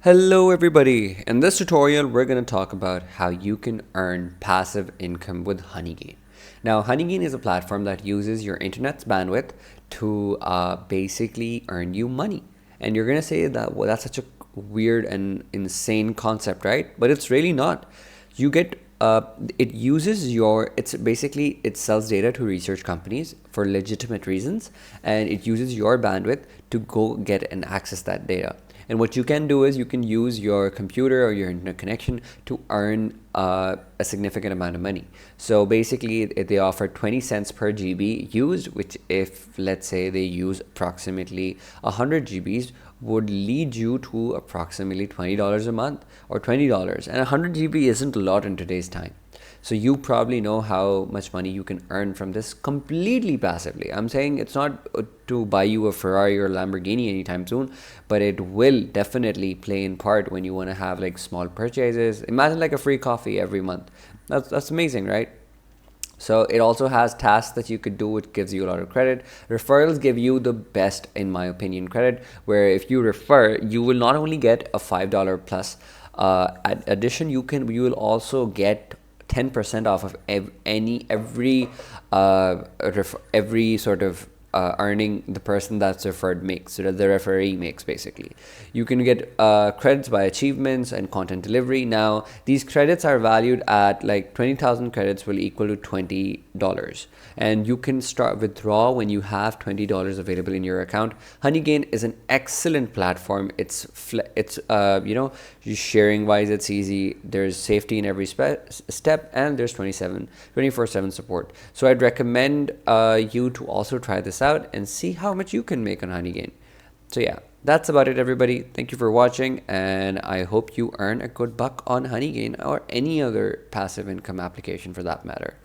Hello everybody! In this tutorial we're going to talk about how you can earn passive income with Honeygain. Now Honeygain is a platform that uses your internet's bandwidth to basically earn you money. And you're going to say that, well, that's such a weird and insane concept, right? But it's really not. You get it uses your it's basically it sells data to research companies for legitimate reasons, and it uses your bandwidth to go get and access that data. And what you can do is you can use your computer or your internet connection to earn a significant amount of money. So basically they offer 20 cents per GB used, which, if let's say they use approximately 100 GBs, would lead you to approximately $20 a month or $20. And 100 GB isn't a lot in today's time. So you probably know how much money you can earn from this completely passively. I'm saying it's not to buy you a Ferrari or Lamborghini anytime soon, but it will definitely play in part when you want to have like small purchases. Imagine like a free coffee every month. That's amazing, right? So it also has tasks that you could do, which gives you a lot of credit. Referrals give you the best, in my opinion, credit, where if you refer, you will not only get a $5 plus addition, you will also get 10% off of every sort of earning the person that's referred makes, so that the referee makes. Basically, you can get credits by achievements and content delivery. Now these credits are valued at like 20,000 credits will equal to $20, and you can start withdraw when you have $20 available in your account. Honeygain is an excellent platform. It's sharing wise, it's easy. There's safety in every step, and there's 24/7 support. So I'd recommend you to also try this out and see how much you can make on Honeygain. So yeah, that's about it, everybody. Thank you for watching, and I hope you earn a good buck on Honeygain or any other passive income application for that matter.